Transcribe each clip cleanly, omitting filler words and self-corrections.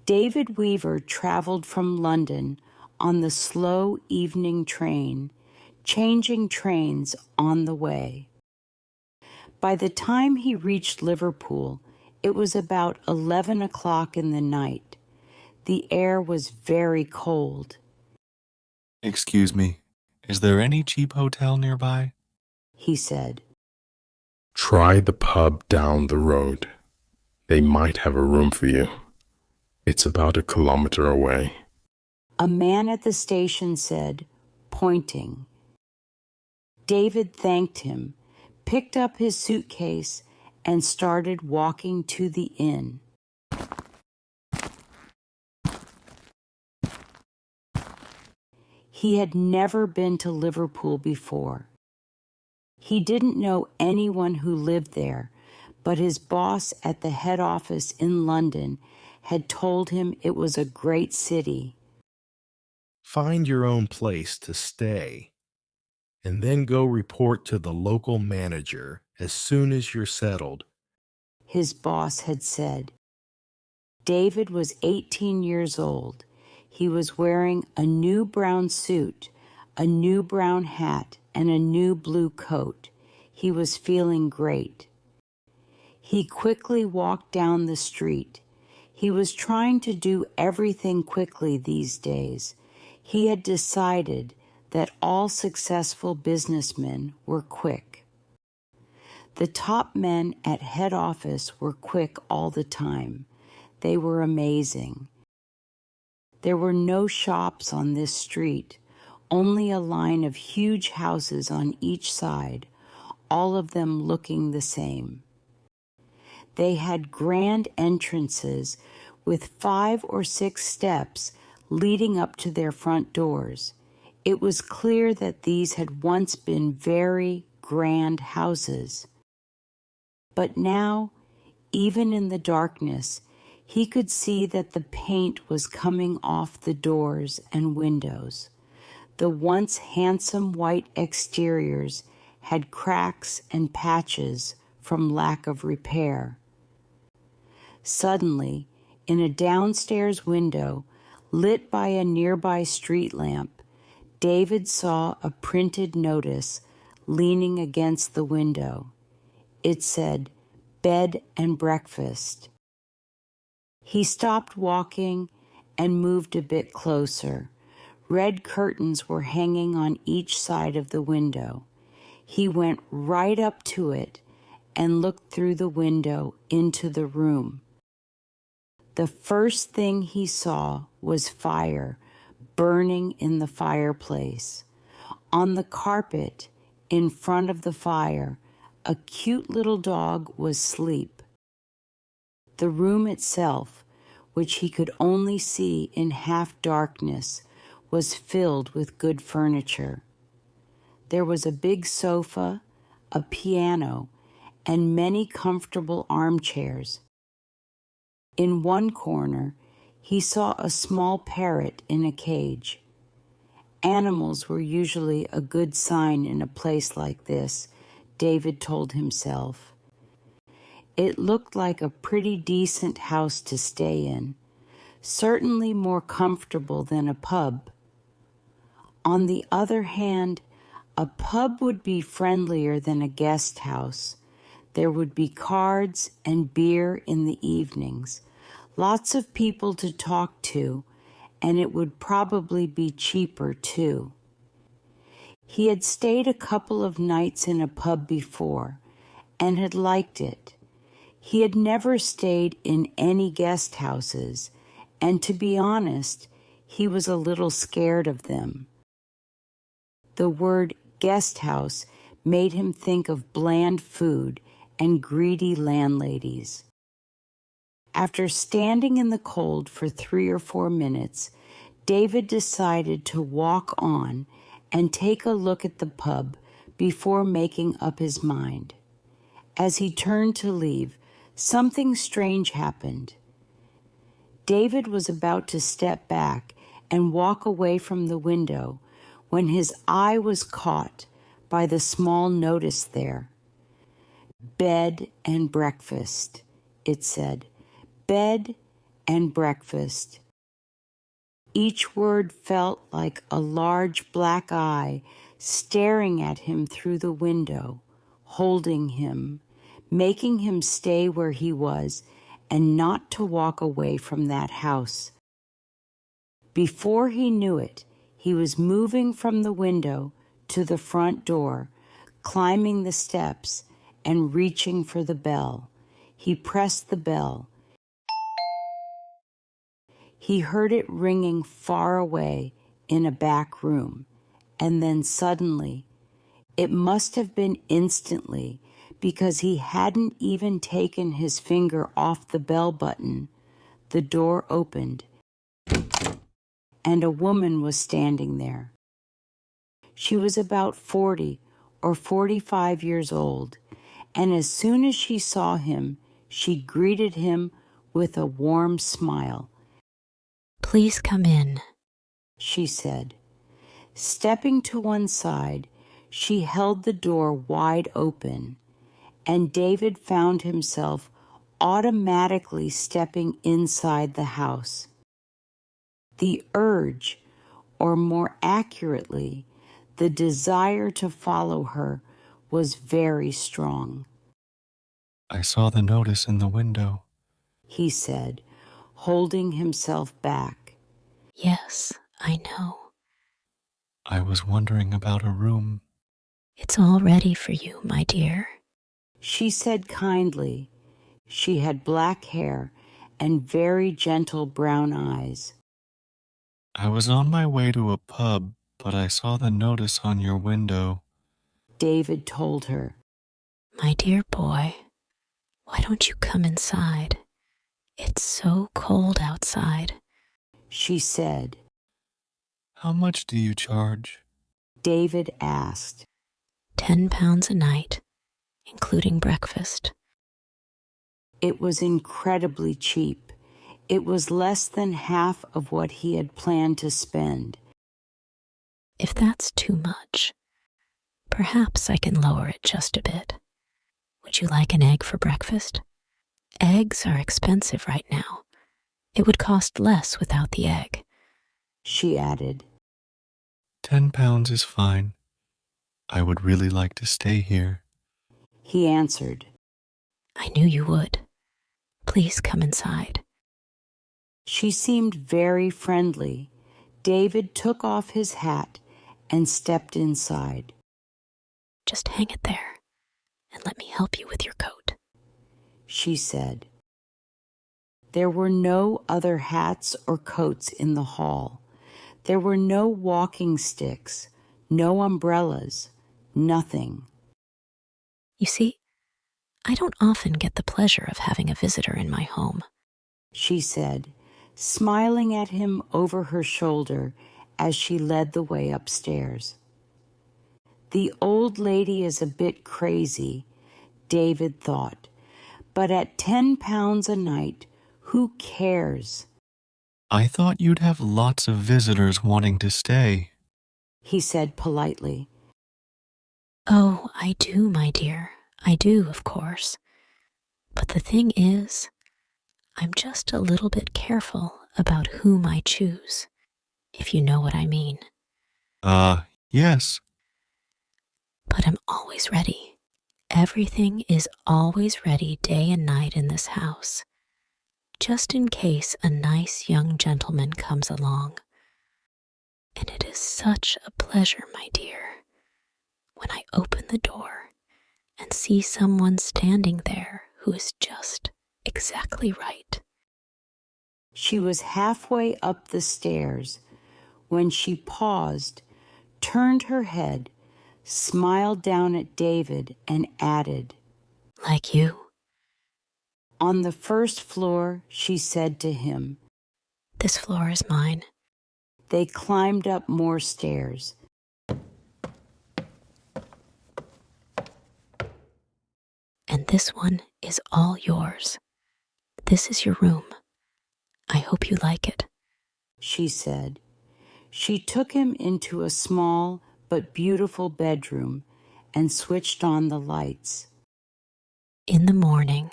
David Weaver traveled from London on the slow evening train, changing trains on the way. By the time he reached Liverpool, it was about 11 o'clock in the night. The air was very cold. "Excuse me, is there any cheap hotel nearby?" he said. "Try the pub down the road. They might have a room for you. It's about 1 kilometer away." A man at the station said, pointing. David thanked him, picked up his suitcase, and started walking to the inn. He had never been to Liverpool before. He didn't know anyone who lived there, but his boss at the head office in London had told him it was a great city. Find your own place to stay, and then go report to the local manager as soon as you're settled, his boss had said. David was 18 years old. He was wearing a new brown suit, a new brown hat, and a new blue coat. He was feeling great. He quickly walked down the street. He was trying to do everything quickly these days. He had decided that all successful businessmen were quick. The top men at head office were quick all the time. They were amazing. There were no shops on this street, only a line of huge houses on each side, all of them looking the same. They had grand entrances with 5 or 6 steps leading up to their front doors. It was clear that these had once been very grand houses. But now, even in the darkness, he could see that the paint was coming off the doors and windows. The once handsome white exteriors had cracks and patches from lack of repair. Suddenly, in a downstairs window, lit by a nearby street lamp, David saw a printed notice leaning against the window. It said, "Bed and breakfast." He stopped walking and moved a bit closer. Red curtains were hanging on each side of the window. He went right up to it and looked through the window into the room. The first thing he saw was fire burning in the fireplace. On the carpet in front of the fire, a cute little dog was asleep. The room itself, which he could only see in half darkness, was filled with good furniture. There was a big sofa, a piano, and many comfortable armchairs. In one corner, he saw a small parrot in a cage. Animals were usually a good sign in a place like this, David told himself. It looked like a pretty decent house to stay in, certainly more comfortable than a pub. On the other hand, a pub would be friendlier than a guest house. There would be cards and beer in the evenings, lots of people to talk to, and it would probably be cheaper too. He had stayed a couple of nights in a pub before and had liked it. He had never stayed in any guest houses, and to be honest, he was a little scared of them. The word guest house made him think of bland food and greedy landladies. After standing in the cold for 3 or 4 minutes, David decided to walk on and take a look at the pub before making up his mind. As he turned to leave, something strange happened. David was about to step back and walk away from the window when his eye was caught by the small notice there. "Bed and breakfast," it said. "Bed and breakfast. Each word felt like a large black eye staring at him through the window, holding him, making him stay where he was and not to walk away from that house. Before he knew it, he was moving from the window to the front door, climbing the steps and reaching for the bell. He pressed the bell. He heard it ringing far away in a back room, and then suddenly, it must have been instantly, because he hadn't even taken his finger off the bell button, the door opened, and a woman was standing there. She was about 40 or 45 years old, and as soon as she saw him, she greeted him with a warm smile. "Please come in," she said. Stepping to one side, she held the door wide open, and David found himself automatically stepping inside the house. The urge, or more accurately, the desire to follow her, was very strong. I saw the notice in the window. He said, holding himself back. "Yes, I know. I was wondering about a room. It's all ready for you, my dear." She said kindly. She had black hair and very gentle brown eyes. I was on my way to a pub, but I saw the notice on your window. David told her. "My dear boy, why don't you come inside? It's so cold outside." She said. How much do you charge? David asked. £10 a night, including breakfast. It was incredibly cheap. It was less than half of what he had planned to spend. If that's too much, perhaps I can lower it just a bit. Would you like an egg for breakfast? Eggs are expensive right now. It would cost less without the egg. She added. £10 is fine. I would really like to stay here. He answered. I knew you would. Please come inside. She seemed very friendly. David took off his hat and stepped inside. Just hang it there and let me help you with your coat, she said. There were no other hats or coats in the hall. There were no walking sticks, no umbrellas, nothing. You see, I don't often get the pleasure of having a visitor in my home, she said, smiling at him over her shoulder as she led the way upstairs. The old lady is a bit crazy, David thought, but at £10 a night, who cares? I thought you'd have lots of visitors wanting to stay, he said politely. Oh, I do, my dear. I do, of course. But the thing is, I'm just a little bit careful about whom I choose, if you know what I mean. Yes. But I'm always ready. Everything is always ready day and night in this house, just in case a nice young gentleman comes along. And it is such a pleasure, my dear, when I open the door and see someone standing there who is just exactly right. She was halfway up the stairs when she paused, turned her head, smiled down at David, and added, Like you? On the first floor, she said to him. This floor is mine. They climbed up more stairs. And this one is all yours. This is your room. I hope you like it, she said. She took him into a small but beautiful bedroom and switched on the lights. In the morning,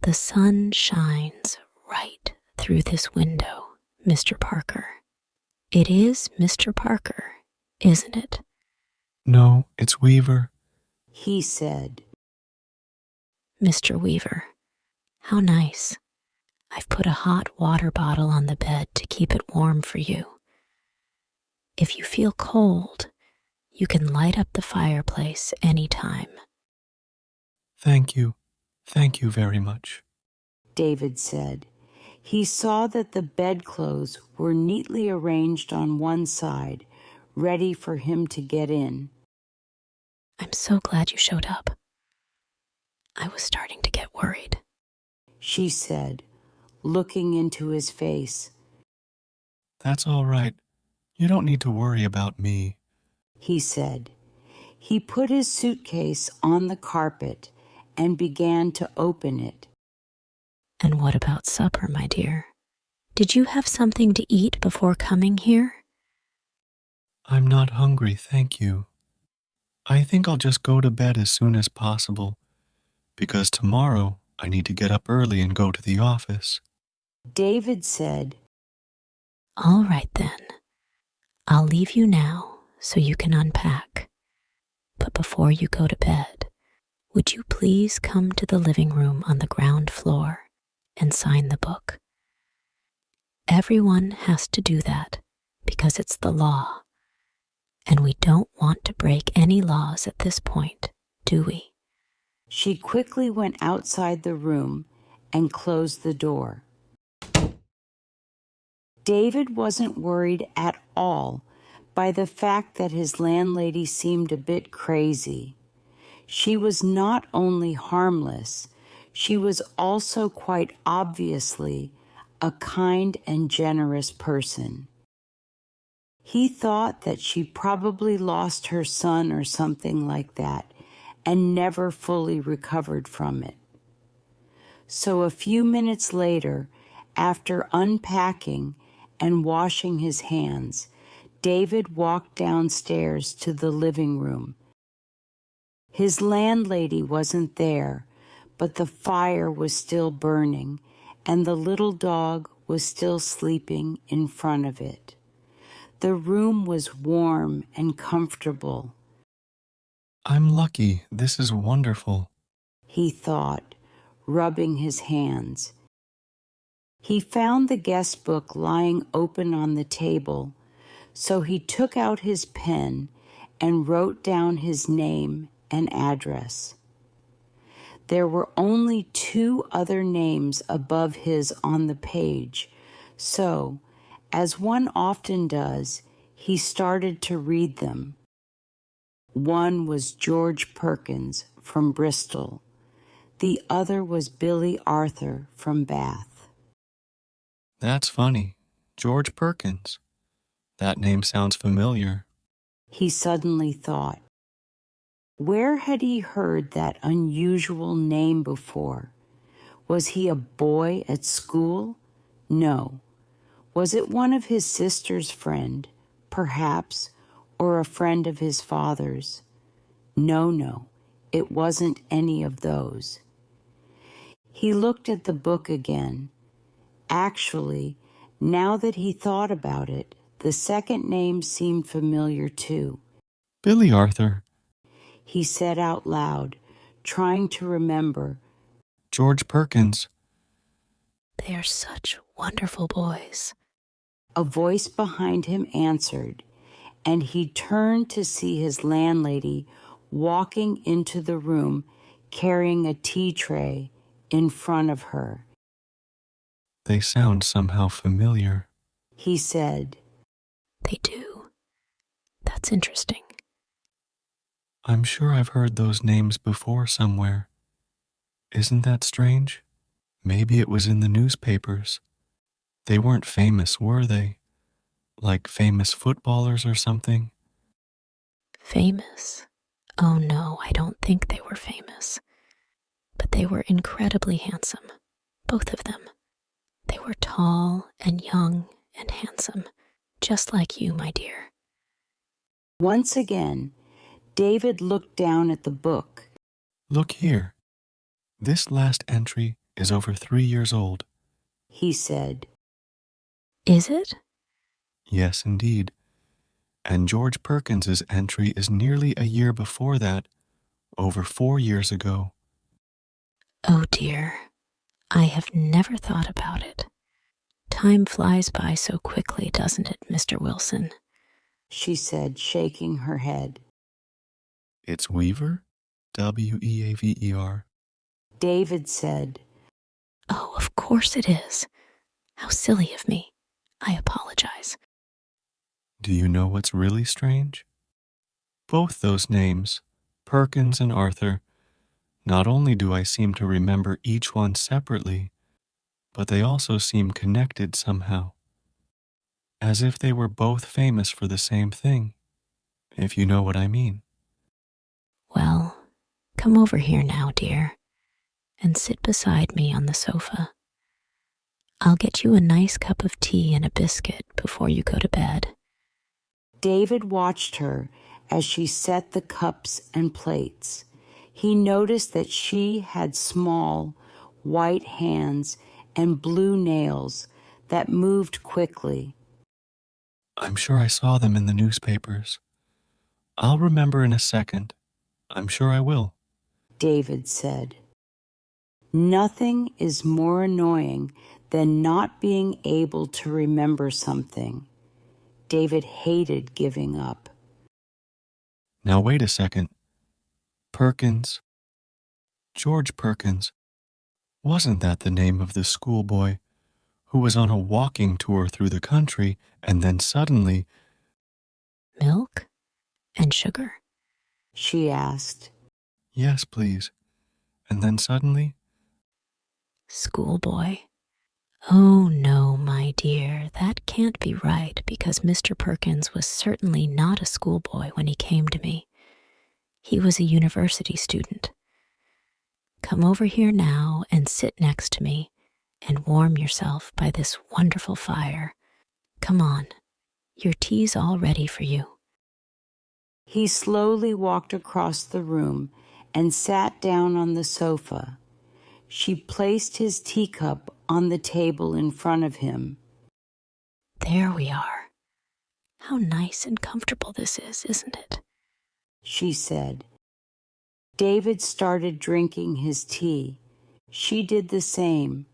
the sun shines right through this window, Mr. Parker. It is Mr. Parker, isn't it? No, it's Weaver. he said. Mr. Weaver, how nice. I've put a hot water bottle on the bed to keep it warm for you. If you feel cold, you can light up the fireplace any time. Thank you. Thank you very much. David said. He saw that the bedclothes were neatly arranged on one side, ready for him to get in. I'm so glad you showed up. I was starting to get worried, she said, looking into his face. That's all right. You don't need to worry about me. He said. He put his suitcase on the carpet and began to open it. And what about supper, my dear? Did you have something to eat before coming here? I'm not hungry, thank you. I think I'll just go to bed as soon as possible, because tomorrow I need to get up early and go to the office. David said, All right then. I'll leave you now so you can unpack. But before you go to bed, would you please come to the living room on the ground floor and sign the book? Everyone has to do that because it's the law, and we don't want to break any laws at this point, do we? She quickly went outside the room and closed the door. David wasn't worried at all by the fact that his landlady seemed a bit crazy. She was not only harmless, she was also quite obviously a kind and generous person. He thought that she probably lost her son or something like that and never fully recovered from it. So a few minutes later, after unpacking and washing his hands, David walked downstairs to the living room. His landlady wasn't there, but the fire was still burning, and the little dog was still sleeping in front of it. The room was warm and comfortable. I'm lucky. This is wonderful. He thought, rubbing his hands. He found the guest book lying open on the table, so he took out his pen and wrote down his name and address. There were only 2 other names above his on the page, so, as one often does, he started to read them. One was George Perkins from Bristol. The other was Billy Arthur from Bath. That's funny. George Perkins. That name sounds familiar. He suddenly thought. Where had he heard that unusual name before? Was he a boy at school? No. Was it one of his sister's friend, perhaps, or a friend of his father's? No, it wasn't any of those. He looked at the book again. Actually, now that he thought about it, the second name seemed familiar too. Billy Arthur. He said out loud, trying to remember. George Perkins. They are such wonderful boys. A voice behind him answered, and he turned to see his landlady walking into the room carrying a tea tray in front of her. They sound somehow familiar. He said, They do. That's interesting. I'm sure I've heard those names before somewhere. Isn't that strange? Maybe it was in the newspapers. They weren't famous, were they? Like famous footballers or something? Famous? Oh no, I don't think they were famous. But they were incredibly handsome, both of them. They were tall and young and handsome, just like you, my dear. Once again, David looked down at the book. Look here. This last entry is over 3 years old. He said, Is it? Yes, indeed. And George Perkins's entry is nearly a year before that, over 4 years ago. Oh dear, I have never thought about it. Time flies by so quickly, doesn't it, Mr. Wilson? she said, shaking her head. It's Weaver? Weaver. David said, Oh, of course it is. How silly of me. I apologize. Do you know what's really strange? Both those names, Perkins and Arthur, not only do I seem to remember each one separately, but they also seem connected somehow, as if they were both famous for the same thing, if you know what I mean. Well, come over here now, dear, and sit beside me on the sofa. I'll get you a nice cup of tea and a biscuit before you go to bed. David watched her as she set the cups and plates. He noticed that she had small, white hands and blue nails that moved quickly. I'm sure I saw them in the newspapers. I'll remember in a second. I'm sure I will. David said. Nothing is more annoying than not being able to remember something. David hated giving up. Now wait a second. Perkins. George Perkins. Wasn't that the name of the schoolboy who was on a walking tour through the country and then suddenly... Milk and sugar? She asked. Yes, please. And then suddenly... Schoolboy? Oh no, my dear, that can't be right, because Mr. Perkins was certainly not a schoolboy when he came to me. He was a university student. Come over here now and sit next to me and warm yourself by this wonderful fire. Come on, your tea's all ready for you. He slowly walked across the room and sat down on the sofa. She placed his teacup on the table in front of him. There we are. How nice and comfortable this is, isn't it? She said. David started drinking his tea. She did the same.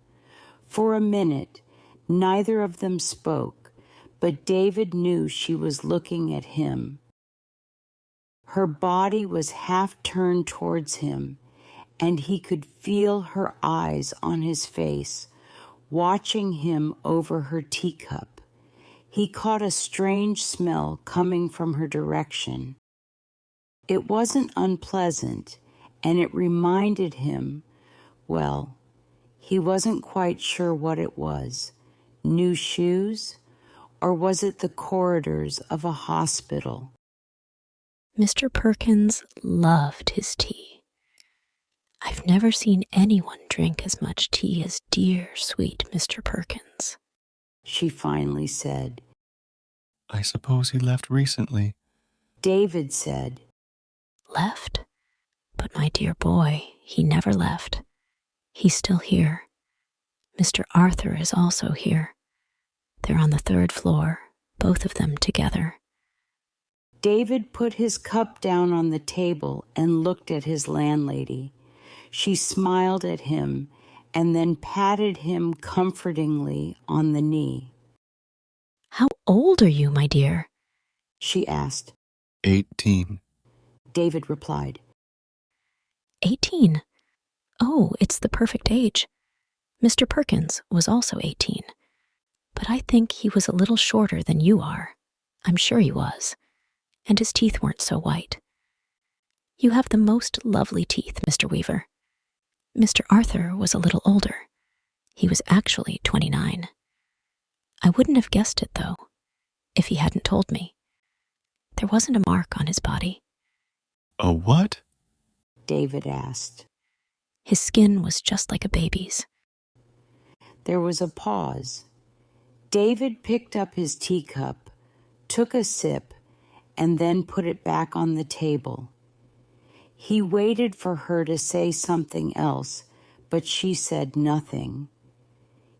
For a minute, neither of them spoke, but David knew she was looking at him. Her body was half turned towards him, and he could feel her eyes on his face, watching him over her teacup. He caught a strange smell coming from her direction. It wasn't unpleasant, and it reminded him, well, he wasn't quite sure what it was. New shoes? Or was it the corridors of a hospital? Mr. Perkins loved his tea. I've never seen anyone drink as much tea as dear, sweet Mr. Perkins, she finally said. I suppose he left recently. David said. Left? But my dear boy, he never left. He's still here. Mr. Arthur is also here. They're on the 3rd floor, both of them together. David put his cup down on the table and looked at his landlady. She smiled at him and then patted him comfortingly on the knee. How old are you, my dear? She asked. 18. David replied. 18. Oh, it's the perfect age. Mr. Perkins was also 18. But I think he was a little shorter than you are. I'm sure he was. And his teeth weren't so white. You have the most lovely teeth, Mr. Weaver. Mr. Arthur was a little older. He was actually 29. I wouldn't have guessed it, though, if he hadn't told me. There wasn't a mark on his body. A what? David asked. His skin was just like a baby's. There was a pause. David picked up his teacup, took a sip, and then put it back on the table. He waited for her to say something else, but she said nothing.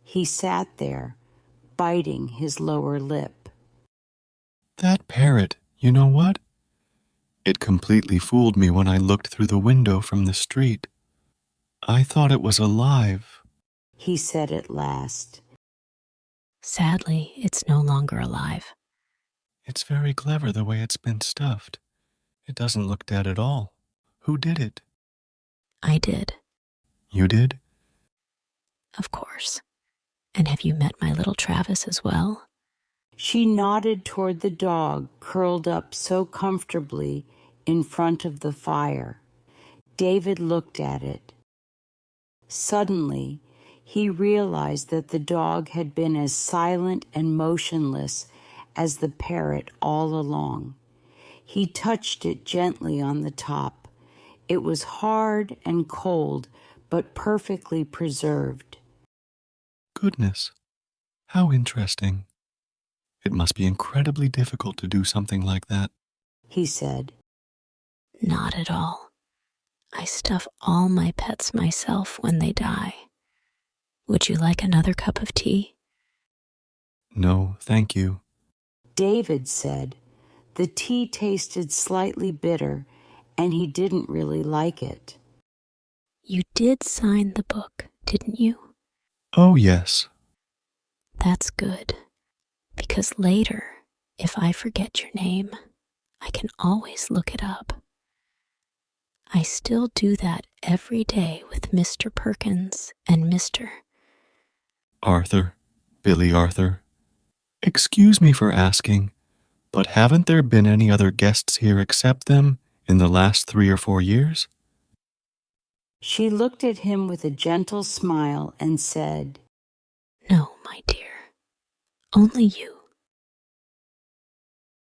He sat there, biting his lower lip. That parrot, you know what? It completely fooled me when I looked through the window from the street. I thought it was alive. He said at last. Sadly, it's no longer alive. It's very clever the way it's been stuffed. It doesn't look dead at all. Who did it? I did, You did? of course. And have you met my little Travis as well? She nodded toward the dog curled up so comfortably in front of the fire. David looked at it. Suddenly, he realized that the dog had been as silent and motionless as the parrot all along. He touched it gently on the top. It was hard and cold, but perfectly preserved. Goodness. How interesting. It must be incredibly difficult to do something like that. He said. Not at all. I stuff all my pets myself when they die. Would you like another cup of tea? No, thank you. David said. The tea tasted slightly bitter, and he didn't really like it. You did sign the book, didn't you? Oh, yes. That's good. Because later, if I forget your name, I can always look it up. I still do that every day with Mr. Perkins and Mr. Arthur. Billy Arthur. Excuse me for asking, but haven't there been any other guests here except them in the last 3 or 4 years? She looked at him with a gentle smile and said, No, my dear. Only you.